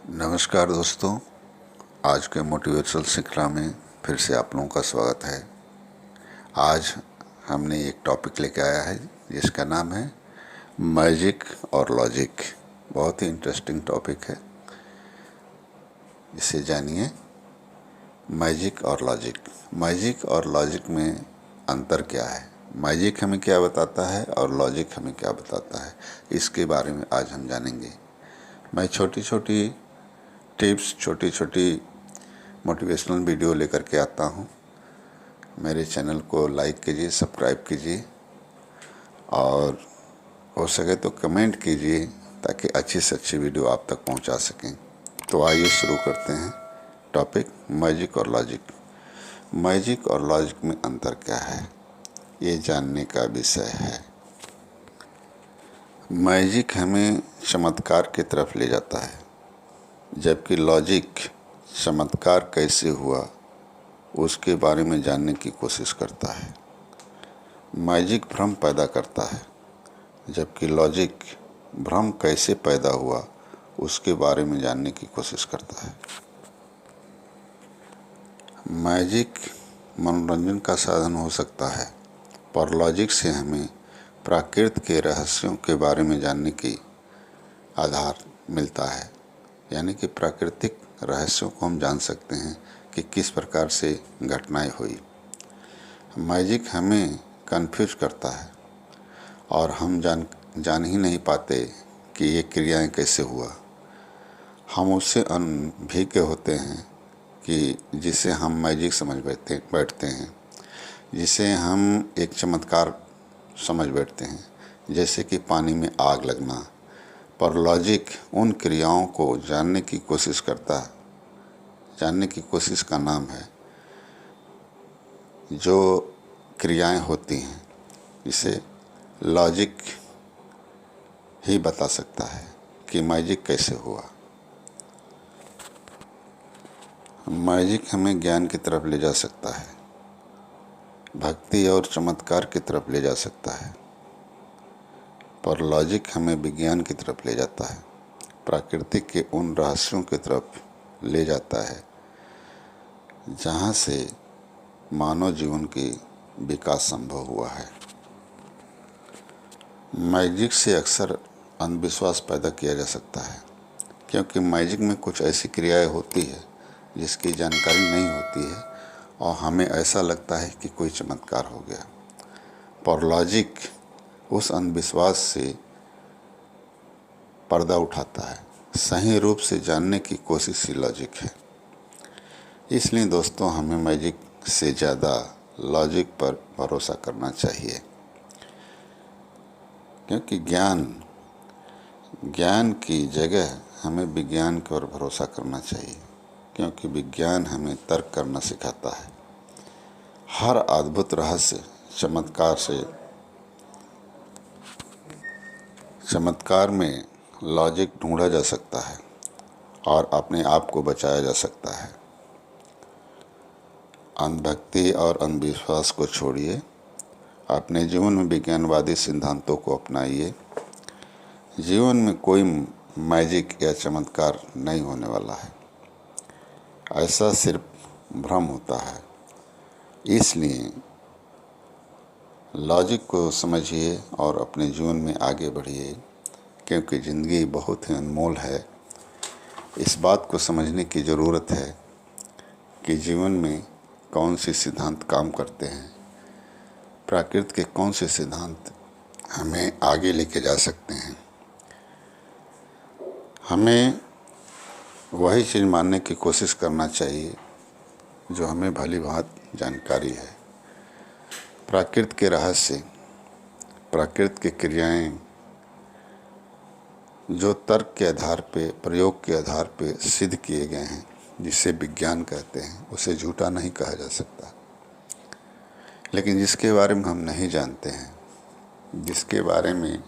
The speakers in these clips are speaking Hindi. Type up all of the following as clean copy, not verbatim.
नमस्कार दोस्तों, आज के मोटिवेशनल श्रृंखला में फिर से आप लोगों का स्वागत है। आज हमने एक टॉपिक लेके आया है जिसका नाम है मैजिक और लॉजिक। बहुत ही इंटरेस्टिंग टॉपिक है, इसे जानिए। मैजिक और लॉजिक। मैजिक और लॉजिक में अंतर क्या है, मैजिक हमें क्या बताता है और लॉजिक हमें क्या बताता है, इसके बारे में आज हम जानेंगे। मैं छोटी छोटी टिप्स, छोटी छोटी मोटिवेशनल वीडियो लेकर के आता हूँ। मेरे चैनल को लाइक कीजिए, सब्सक्राइब कीजिए और हो सके तो कमेंट कीजिए ताकि अच्छी से अच्छी वीडियो आप तक पहुँचा सकें। तो आइए शुरू करते हैं टॉपिक मैजिक और लॉजिक। मैजिक और लॉजिक में अंतर क्या है, ये जानने का विषय है। मैजिक हमें चमत्कार की तरफ ले जाता है, जबकि लॉजिक चमत्कार कैसे हुआ उसके बारे में जानने की कोशिश करता है। मैजिक भ्रम पैदा करता है, जबकि लॉजिक भ्रम कैसे पैदा हुआ उसके बारे में जानने की कोशिश करता है। मैजिक मनोरंजन का साधन हो सकता है, पर लॉजिक से हमें प्रकृति के रहस्यों के बारे में जानने की आधार मिलता है। यानी कि प्राकृतिक रहस्यों को हम जान सकते हैं कि किस प्रकार से घटनाएं हुई। मैजिक हमें कंफ्यूज करता है और हम जान ही नहीं पाते कि ये क्रियाएं कैसे हुआ। हम उससे अनभिज्ञ होते हैं कि जिसे हम मैजिक समझ बैठते हैं, जिसे हम एक चमत्कार समझ बैठते हैं, जैसे कि पानी में आग लगना। पर लॉजिक उन क्रियाओं को जानने की कोशिश करता है। जानने की कोशिश का नाम है जो क्रियाएं होती हैं, इसे लॉजिक ही बता सकता है कि मैजिक कैसे हुआ। मैजिक हमें ज्ञान की तरफ ले जा सकता है, भक्ति और चमत्कार की तरफ ले जा सकता है, पर लॉजिक हमें विज्ञान की तरफ ले जाता है, प्रकृति के उन रहस्यों की तरफ ले जाता है जहाँ से मानव जीवन की विकास संभव हुआ है। मैजिक से अक्सर अंधविश्वास पैदा किया जा सकता है, क्योंकि मैजिक में कुछ ऐसी क्रियाएं होती है जिसकी जानकारी नहीं होती है और हमें ऐसा लगता है कि कोई चमत्कार हो गया। पर लॉजिक उस अंधविश्वास से पर्दा उठाता है। सही रूप से जानने की कोशिश ही लॉजिक है। इसलिए दोस्तों, हमें मैजिक से ज़्यादा लॉजिक पर भरोसा करना चाहिए, क्योंकि ज्ञान की जगह हमें विज्ञान की ओर भरोसा करना चाहिए, क्योंकि विज्ञान हमें तर्क करना सिखाता है। हर अद्भुत रहस्य चमत्कार में लॉजिक ढूंढा जा सकता है और अपने आप को बचाया जा सकता है। अंधभक्ति और अंधविश्वास को छोड़िए, अपने जीवन में विज्ञानवादी सिद्धांतों को अपनाइए। जीवन में कोई मैजिक या चमत्कार नहीं होने वाला है, ऐसा सिर्फ भ्रम होता है। इसलिए लॉजिक को समझिए और अपने जीवन में आगे बढ़िए, क्योंकि ज़िंदगी बहुत ही अनमोल है। इस बात को समझने की ज़रूरत है कि जीवन में कौन से सिद्धांत काम करते हैं, प्रकृति के कौन से सिद्धांत हमें आगे लेके जा सकते हैं। हमें वही चीज़ मानने की कोशिश करना चाहिए जो हमें भली भांति जानकारी है। प्रकृति के रहस्य, प्रकृति की क्रियाएं जो तर्क के आधार पे, प्रयोग के आधार पे सिद्ध किए गए हैं, जिसे विज्ञान कहते हैं, उसे झूठा नहीं कहा जा सकता। लेकिन जिसके बारे में हम नहीं जानते हैं, जिसके बारे में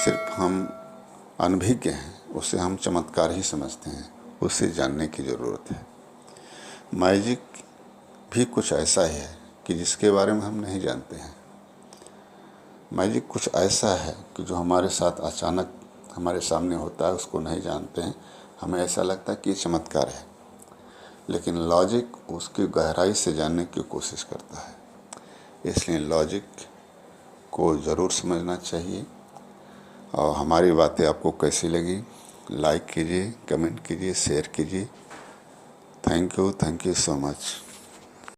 सिर्फ हम अनभिज्ञ हैं, उसे हम चमत्कार ही समझते हैं, उसे जानने की ज़रूरत है। मैजिक भी कुछ ऐसा ही है कि जिसके बारे में हम नहीं जानते हैं। मैजिक कुछ ऐसा है कि जो हमारे साथ अचानक हमारे सामने होता है, उसको नहीं जानते हैं, हमें ऐसा लगता है कि ये चमत्कार है, लेकिन लॉजिक उसकी गहराई से जानने की कोशिश करता है। इसलिए लॉजिक को ज़रूर समझना चाहिए। और हमारी बातें आपको कैसी लगी, लाइक कीजिए, कमेंट कीजिए, शेयर कीजिए। Thank you so much.